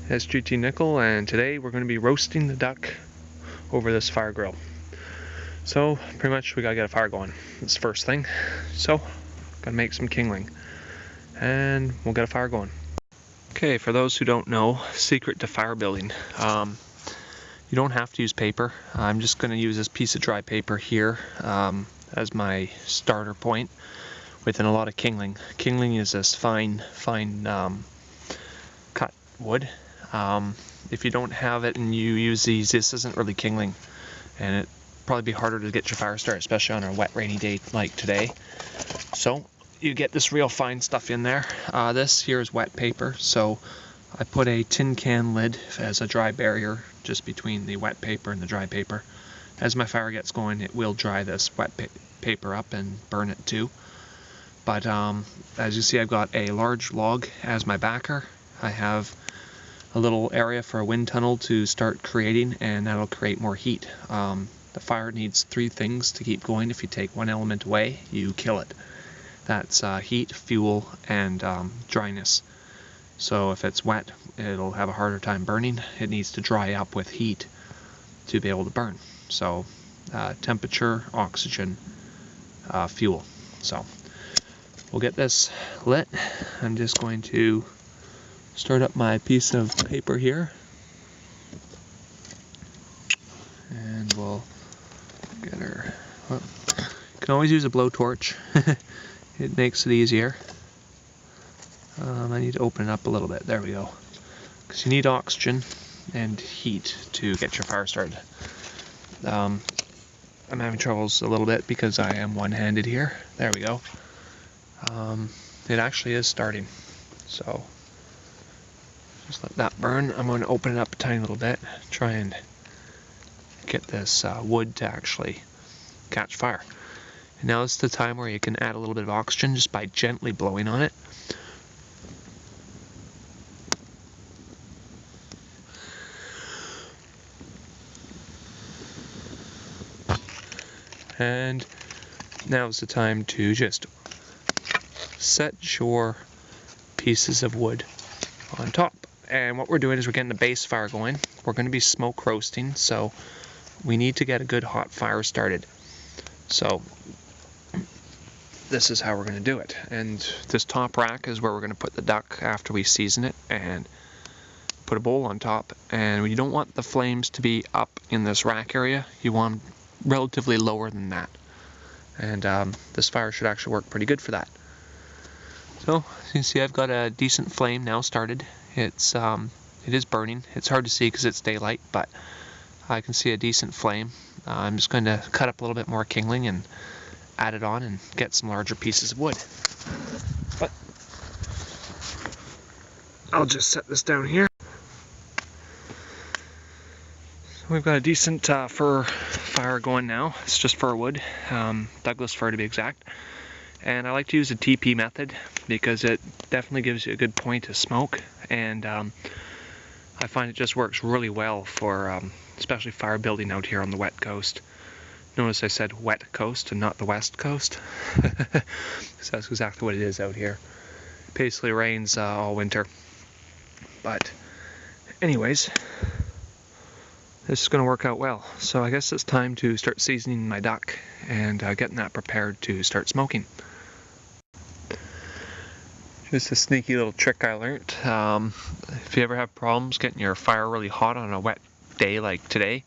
SGT Nickel, and today we're going to be roasting the duck over this fire grill. So pretty much we gotta get a fire going. That's the first thing. So gotta make some kindling and we'll get a fire going. Okay, for those who don't know, secret to fire building. You don't have to use paper. I'm just going to use this piece of dry paper here as my starter point within a lot of kindling. Kindling is this fine cut wood. If you don't have it and you use these, this isn't really kindling, and it'd probably be harder to get your fire started, especially on a wet rainy day like today. So you get this real fine stuff in there. This here is wet paper, so I put a tin can lid as a dry barrier just between the wet paper and the dry paper. As my fire gets going, it will dry this wet paper up and burn it too. But as you see, I've got a large log as my backer. I have a little area for a wind tunnel to start creating, and that'll create more heat. The fire needs three things to keep going. If you take one element away, you kill it. That's heat, fuel, and dryness. So if it's wet, it'll have a harder time burning. It needs to dry up with heat to be able to burn. So temperature, oxygen, fuel. So we'll get this lit. I'm just going to start up my piece of paper here, and we'll get her. Well, you can always use a blowtorch. It makes it easier. I need to open it up a little bit. There we go. Because you need oxygen and heat to get your fire started. I'm having troubles a little bit because I am one-handed here. There we go. It actually is starting. So just let that burn. I'm going to open it up a tiny little bit. Try and get this wood to actually catch fire. And now is the time where you can add a little bit of oxygen just by gently blowing on it. And now is the time to just set your pieces of wood on top. And what we're doing is we're getting the base fire going. We're going to be smoke roasting, so we need to get a good hot fire started. So this is how we're going to do it. And this top rack is where we're going to put the duck after we season it, and put a bowl on top. And you don't want the flames to be up in this rack area. You want them relatively lower than that. And this fire should actually work pretty good for that. So as you can see, I've got a decent flame now started. It is burning. It's hard to see because it's daylight, but I can see a decent flame. I'm just going to cut up a little bit more kindling and add it on and get some larger pieces of wood. But I'll just set this down here. So we've got a decent fir fire going now. It's just fir wood, Douglas fir to be exact. And I like to use the TP method because it definitely gives you a good point of smoke, and I find it just works really well for especially fire building out here on the wet coast. Notice I said wet coast and not the west coast. So that's exactly what it is out here. It basically rains all winter. But anyways, this is going to work out well. So I guess it's time to start seasoning my duck and getting that prepared to start smoking. Just a sneaky little trick I learned. If you ever have problems getting your fire really hot on a wet day like today,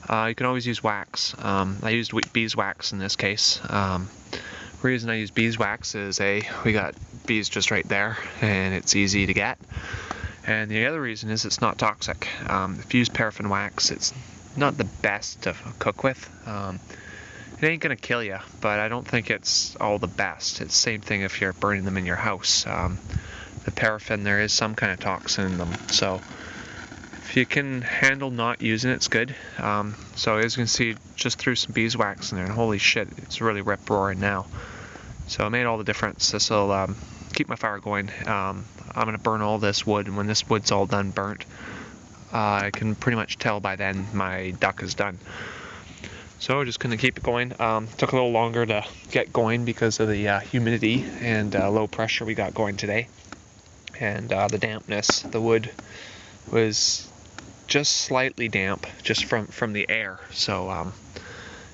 you can always use wax. I used beeswax in this case. The reason I use beeswax is we got bees just right there and it's easy to get. And the other reason is it's not toxic. If you use paraffin wax, it's not the best to cook with. It ain't gonna kill you, but I don't think it's all the best. It's the same thing if you're burning them in your house. The paraffin, there is some kind of toxin in them. So if you can handle not using it, it's good. So as you can see, just threw some beeswax in there, and holy shit, it's really rip-roaring now. So it made all the difference. This will keep my fire going. I'm going to burn all this wood, and when this wood's all done burnt, I can pretty much tell by then my duck is done. So we're just going to keep it going. Took a little longer to get going because of the humidity and low pressure we got going today. And the dampness. The wood was just slightly damp, just from the air. So,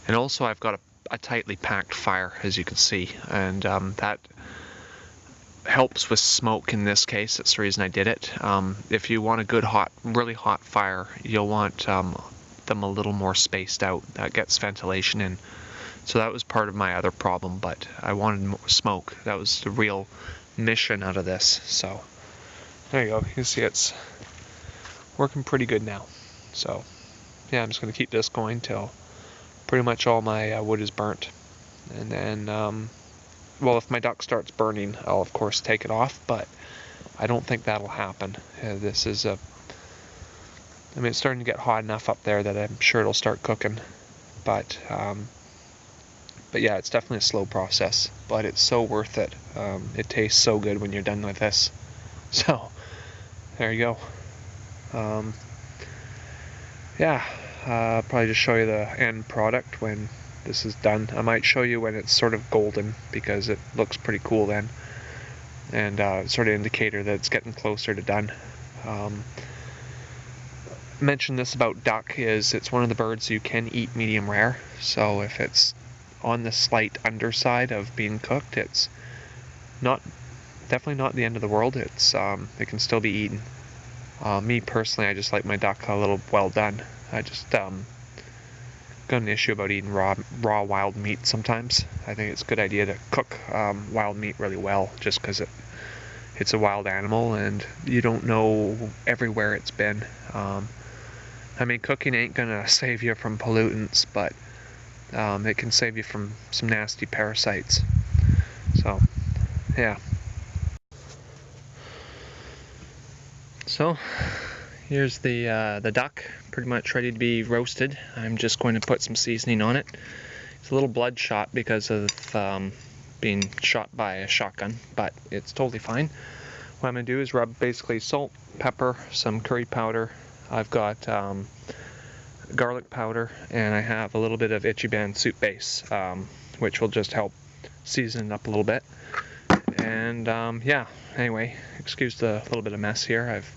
and also I've got a tightly packed fire, as you can see, and that helps with smoke in this case. That's the reason I did it. If you want a good really hot fire, you'll want them a little more spaced out. That gets ventilation in. So that was part of my other problem, but I wanted more smoke. That was the real mission out of this. So there you go. You can see it's working pretty good now. So yeah, I'm just going to keep this going till pretty much all my wood is burnt. And then, well, if my duck starts burning, I'll of course take it off, but I don't think that'll happen. This is I mean, it's starting to get hot enough up there that I'm sure it'll start cooking. But yeah, it's definitely a slow process, but it's so worth it. It tastes so good when you're done with this. So there you go. Yeah, probably just show you the end product when this is done. I might show you when it's sort of golden, because it looks pretty cool then, and sort of indicator that it's getting closer to done. Mention this about duck is it's one of the birds you can eat medium rare, so if it's on the slight underside of being cooked, it's definitely not the end of the world. It's it can still be eaten. Me personally, I just like my duck a little well done. I just got an issue about eating raw wild meat sometimes. I think it's a good idea to cook wild meat really well, just because it's a wild animal and you don't know everywhere it's been. I mean, cooking ain't gonna save you from pollutants, but it can save you from some nasty parasites. So yeah. So here's the duck, pretty much ready to be roasted. I'm just going to put some seasoning on it. It's a little bloodshot because of being shot by a shotgun, but it's totally fine. What I'm going to do is rub basically salt, pepper, some curry powder. I've got garlic powder, and I have a little bit of Ichiban soup base, which will just help season it up a little bit. And yeah, anyway, excuse the little bit of mess here. I've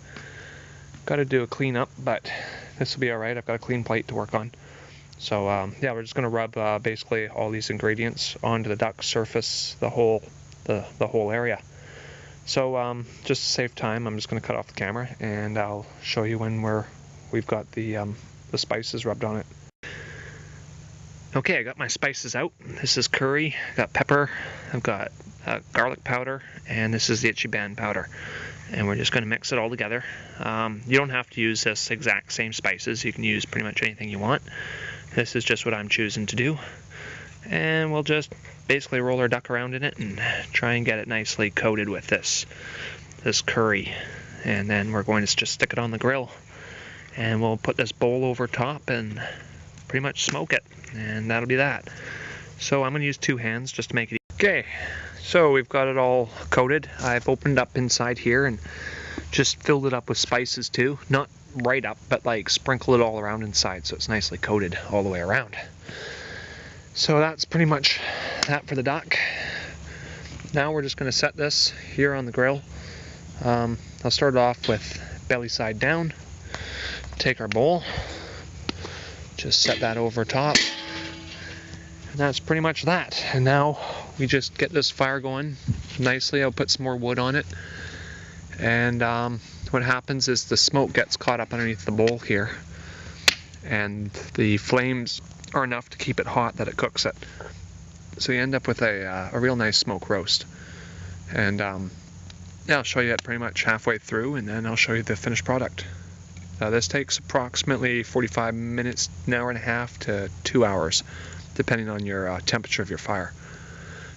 got to do a cleanup, but this will be alright. I've got a clean plate to work on. So yeah, we're just going to rub basically all these ingredients onto the duck surface, the whole area. So just to save time, I'm just going to cut off the camera, and I'll show you when we've got the spices rubbed on it. Okay, I got my spices out. This is curry, I've got pepper, I've got garlic powder, and this is the Ichiban powder. And we're just going to mix it all together. You don't have to use this exact same spices. You can use pretty much anything you want. This is just what I'm choosing to do. And we'll just basically roll our duck around in it and try and get it nicely coated with this curry. And then we're going to just stick it on the grill. And we'll put this bowl over top and pretty much smoke it. And that'll be that. So I'm going to use 2 hands just to make it easy. Okay, so we've got it all coated. I've opened up inside here and just filled it up with spices too. Not right up, but like sprinkle it all around inside so it's nicely coated all the way around. So that's pretty much that for the duck. Now we're just going to set this here on the grill. I'll start it off with belly side down. Take our bowl, just set that over top. And that's pretty much that. And now we just get this fire going nicely. I'll put some more wood on it. And what happens is the smoke gets caught up underneath the bowl here. And the flames are enough to keep it hot that it cooks it. So you end up with a real nice smoke roast. And yeah, I'll show you it pretty much halfway through, and then I'll show you the finished product. This takes approximately 45 minutes, an hour and a half to 2 hours, depending on your temperature of your fire.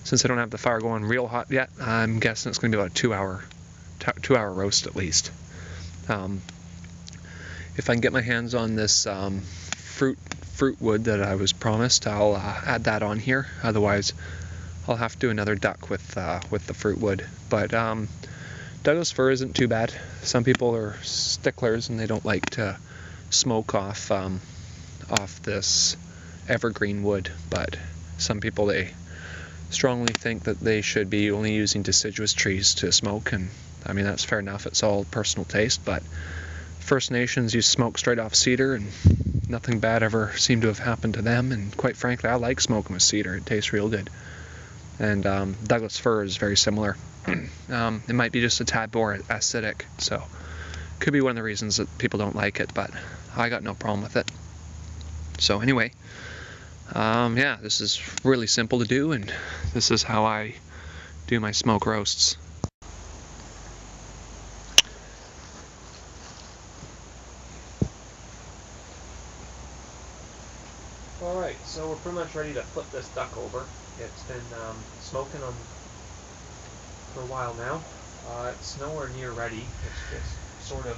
Since I don't have the fire going real hot yet, I'm guessing it's going to be about a 2 hour roast at least. If I can get my hands on this fruit wood that I was promised, I'll add that on here. Otherwise, I'll have to do another duck with the fruit wood. But Douglas fir isn't too bad. Some people are sticklers and they don't like to smoke off this evergreen wood, but some people, they strongly think that they should be only using deciduous trees to smoke, and I mean, that's fair enough. It's all personal taste, but First Nations use smoke straight off cedar, and nothing bad ever seemed to have happened to them. And quite frankly, I like smoking with cedar. It tastes real good. And Douglas fir is very similar. It might be just a tad more acidic, so could be one of the reasons that people don't like it, but I got no problem with it. So anyway, yeah, this is really simple to do, and this is how I do my smoke roasts. Alright, so we're pretty much ready to flip this duck over. It's been smoking on for a while now. It's nowhere near ready. It's just sort of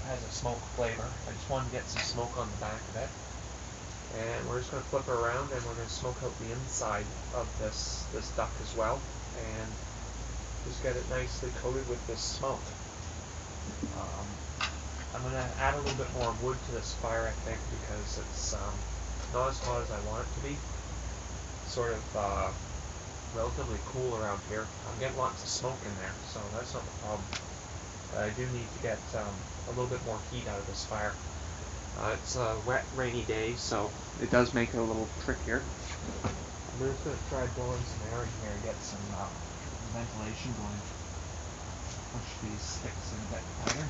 has a smoke flavor. I just wanted to get some smoke on the back of it. And we're just going to flip her around, and we're going to smoke out the inside of this duck as well. And just get it nicely coated with this smoke. I'm going to add a little bit more wood to this fire, I think, because it's not as hot as I want it to be. Sort of relatively cool around here. I'm getting lots of smoke in there, so that's not the problem. But I do need to get a little bit more heat out of this fire. It's a wet, rainy day, so it does make it a little trickier. I'm just going to try blowing some air in here and get some ventilation going. Push these sticks in a bit tighter.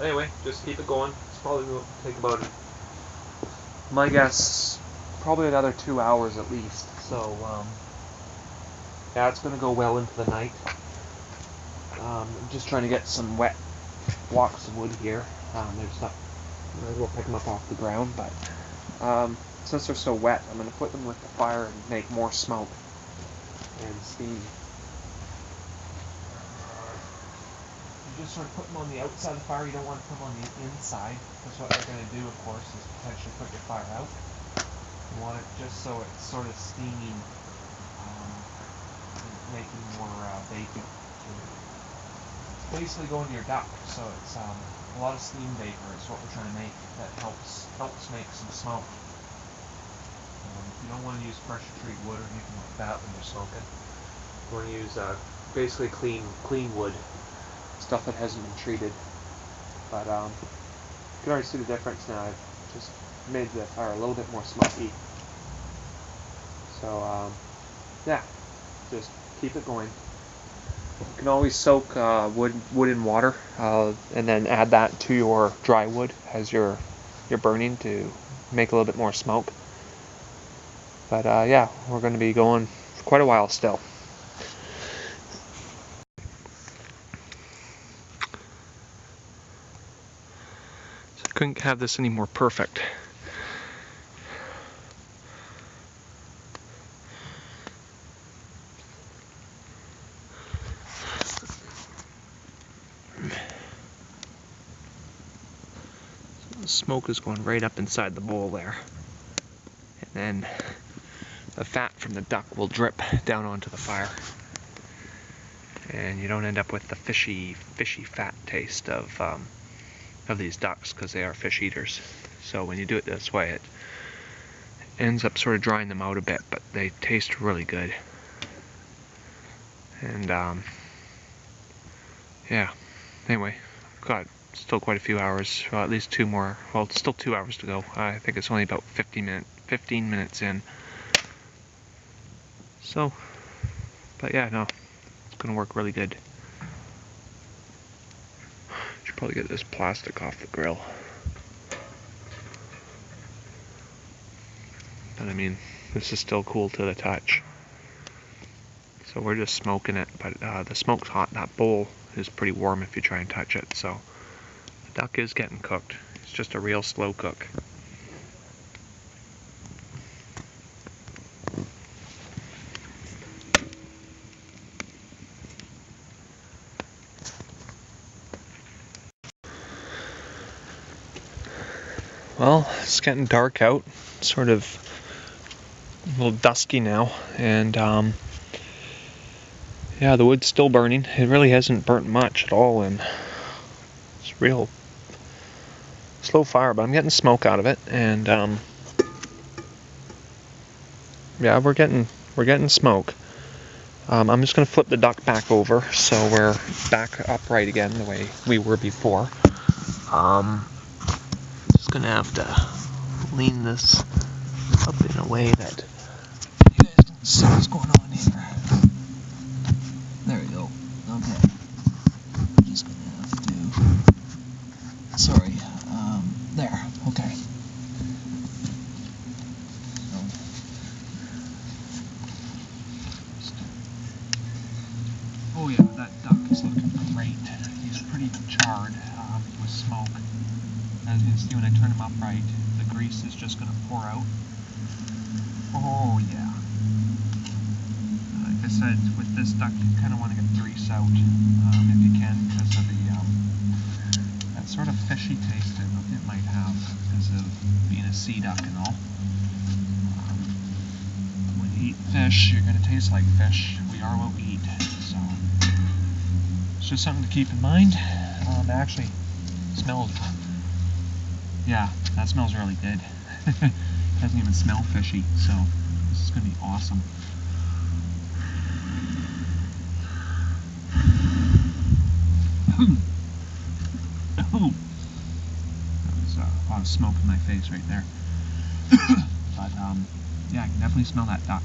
Anyway, just keep it going. It's probably going to take about, my guess, probably another 2 hours at least. So, yeah, it's going to go well into the night. I'm just trying to get some wet blocks of wood here. There's not, might as well pick them up off the ground, but since they're so wet, I'm going to put them with the fire and make more smoke and steam. You just sort of put them on the outside of the fire. You don't want to put them on the inside, because what they're going to do, of course, is potentially put your fire out. You want it just so it's sort of steaming, making more bacon. It's basically going to your duck, so it's a lot of steam vapor is what we're trying to make. That helps make some smoke. You don't want to use pressure treated wood or anything like that when you're smoking. You want to use basically clean wood. Stuff that hasn't been treated, but you can already see the difference now. I've just made the fire a little bit more smoky. So yeah, just keep it going. You can always soak wood in water, and then add that to your dry wood as you're burning to make a little bit more smoke. But yeah, we're going to be going for quite a while still. Couldn't have this any more perfect. So the smoke is going right up inside the bowl there, and then the fat from the duck will drip down onto the fire, and you don't end up with the fishy fat taste of these ducks, because they are fish eaters. So when you do it this way, it ends up sort of drying them out a bit, but they taste really good. And yeah, anyway, got still quite a few hours, well, at least 2 more, well, it's still 2 hours to go. I think it's only about 15 minutes in. So, but yeah, no, it's gonna work really good. Should probably get this plastic off the grill. But I mean, this is still cool to the touch. So we're just smoking it, but the smoke's hot. That bowl is pretty warm if you try and touch it. So the duck is getting cooked. It's just a real slow cook. Well, it's getting dark out, sort of a little dusky now, and yeah, the wood's still burning. It really hasn't burnt much at all, and it's real slow fire, but I'm getting smoke out of it, and yeah, we're getting smoke. I'm just gonna flip the duck back over so we're back upright again the way we were before. Just gonna have to lean this up in a way that you guys can see what's going on here. There we go. Okay. I'm just gonna have to. Sorry. There. Okay. Oh yeah, that duck is looking great. He's pretty charred with smoke. As you can see, when I turn him upright, the grease is just going to pour out. Oh yeah. Like I said, with this duck, you kind of want to get the grease out if you can, because of the that sort of fishy taste it might have because of being a sea duck and all. When you eat fish, you're going to taste like fish. We are what we eat. So it's just something to keep in mind. It actually smells, yeah, that smells really good. It doesn't even smell fishy, so this is going to be awesome. That was a lot of smoke in my face right there. But yeah, I can definitely smell that duck.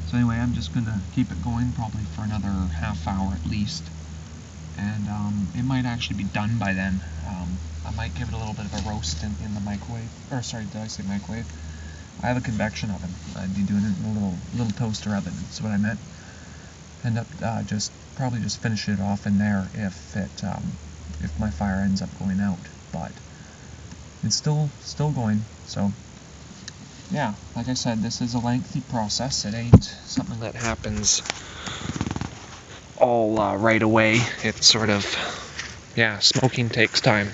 So anyway, I'm just going to keep it going probably for another half hour at least. And it might actually be done by then. I might give it a little bit of a roast in the microwave. Or sorry, did I say microwave? I have a convection oven. I'd be doing it in a little toaster oven. That's what I meant. End up probably just finish it off in there if my fire ends up going out. But it's still going. So yeah, like I said, this is a lengthy process. It ain't something that happens all right away. It's sort of, yeah, smoking takes time.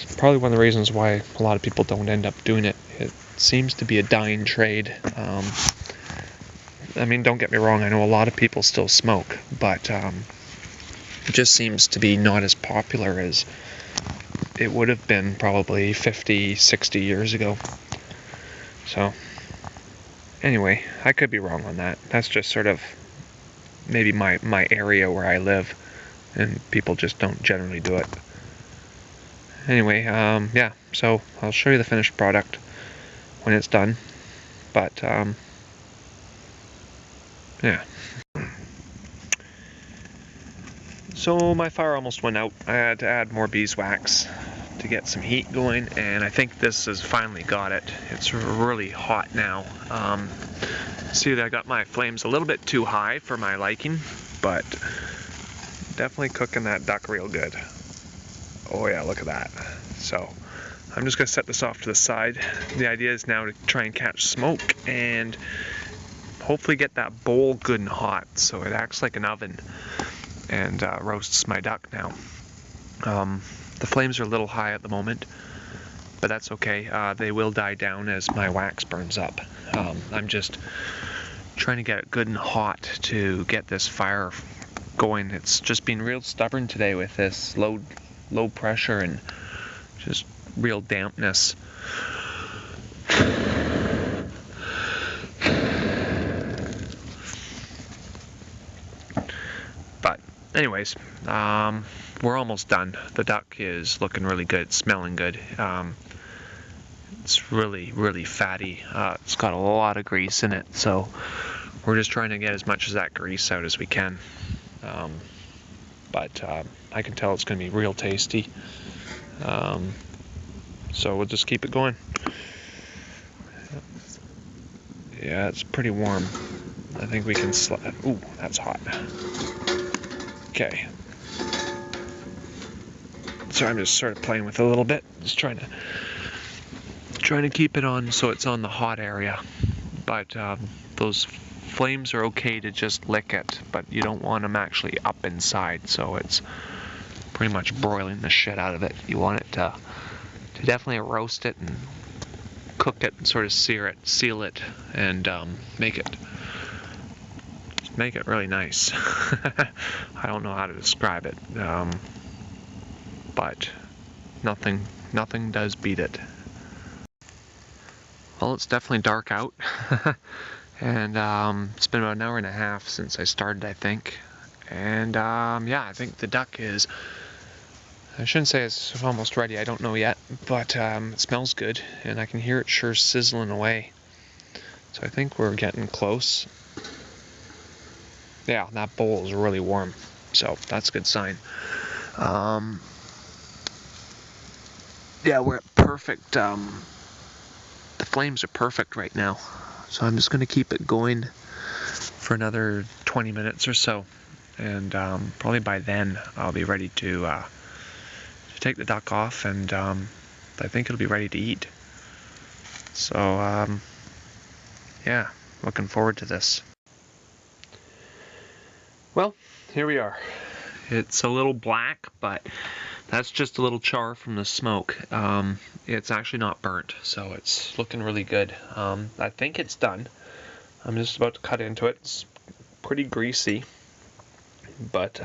It's probably one of the reasons why a lot of people don't end up doing it. It seems to be a dying trade. I mean, don't get me wrong, I know a lot of people still smoke, but it just seems to be not as popular as it would have been probably 50, 60 years ago. So, anyway, I could be wrong on that. That's just sort of maybe my area where I live, and people just don't generally do it. Anyway, yeah, so I'll show you the finished product when it's done, but yeah. So my fire almost went out. I had to add more beeswax to get some heat going, and I think this has finally got it. It's really hot now. See that I got my flames a little bit too high for my liking, but definitely cooking that duck real good. Oh yeah, look at that. So I'm just going to set this off to the side. The idea is now to try and catch smoke and hopefully get that bowl good and hot so it acts like an oven and roasts my duck now. The flames are a little high at the moment, but that's okay. They will die down as my wax burns up. I'm just trying to get it good and hot to get this fire going. It's just been real stubborn today with this low pressure and just real dampness. But anyways, we're almost done. The duck is looking really good, smelling good. It's really fatty. It's got a lot of grease in it, so we're just trying to get as much of that grease out as we can. But I can tell it's going to be real tasty. So we'll just keep it going. Yeah, it's pretty warm. I think we can ooh, that's hot. Okay. So I'm just sort of playing with it a little bit, just trying to keep it on so it's on the hot area. But those flames are okay to just lick it, but you don't want them actually up inside, so it's pretty much broiling the shit out of it. You want it to definitely roast it and cook it and sort of seal it, and make it make it really nice. I don't know how to describe it, but nothing does beat it. Well, it's definitely dark out, and it's been about an hour and a half since I started, I think. And yeah, I think the duck is, I shouldn't say it's almost ready, I don't know yet, but it smells good, and I can hear it sure sizzling away. So I think we're getting close. Yeah, that bowl is really warm, so that's a good sign. Yeah, we're at perfect, the flames are perfect right now. So I'm just going to keep it going for another 20 minutes or so. And probably by then I'll be ready to take the duck off, and I think it'll be ready to eat. So yeah, looking forward to this. Well, here we are. It's a little black, but that's just a little char from the smoke. It's actually not burnt, so it's looking really good. I think it's done. I'm just about to cut into it. It's pretty greasy, but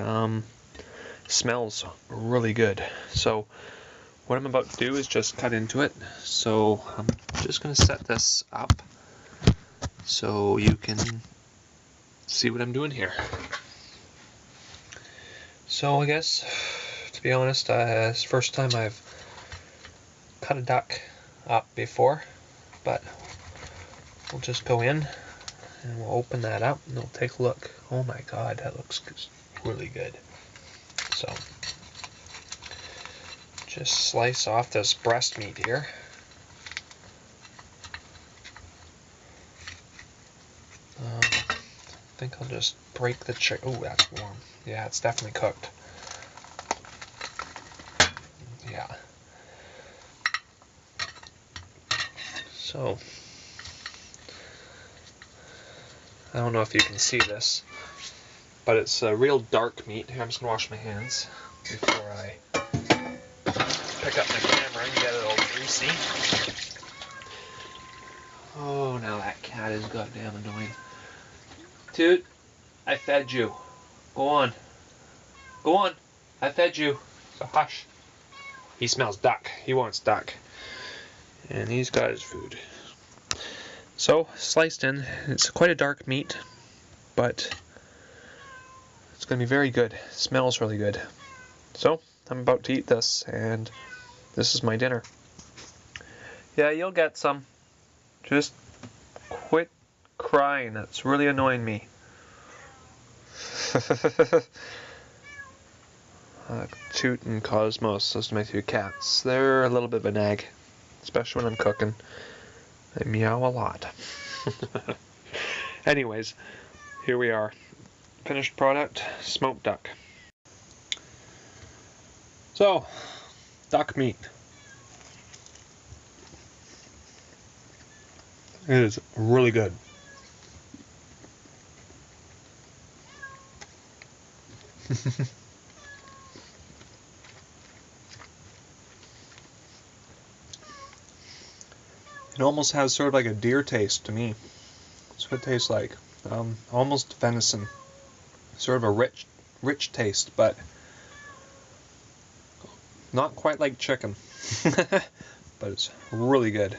smells really good. So what I'm about to do is just cut into it. So I'm just going to set this up so you can see what I'm doing here. So I guess, to be honest, it's the first time I've cut a duck up before, but we'll just go in and we'll open that up and we'll take a look. Oh my god, that looks really good. So just slice off this breast meat here. I think I'll just break the chicken. Oh, that's warm. Yeah, it's definitely cooked. Yeah. So, I don't know if you can see this, but it's a real dark meat. Here, I'm just going to wash my hands before I pick up my camera and get it all greasy. Oh, now that cat is goddamn annoying. Dude, I fed you. Go on. Go on. I fed you. So hush. He smells duck. He wants duck. And he's got his food. So, sliced in. It's quite a dark meat, but it's going to be very good. It smells really good. So, I'm about to eat this, and this is my dinner. Yeah, you'll get some. Just quit crying. That's really annoying me. Toot and Cosmos, those are my two cats. They're a little bit of a nag, especially when I'm cooking. They meow a lot. Anyways, here we are. Finished product, smoked duck. So, duck meat. It is really good. It almost has sort of like a deer taste to me. That's what it tastes like. Almost venison. Sort of a rich taste, but not quite like chicken. But it's really good.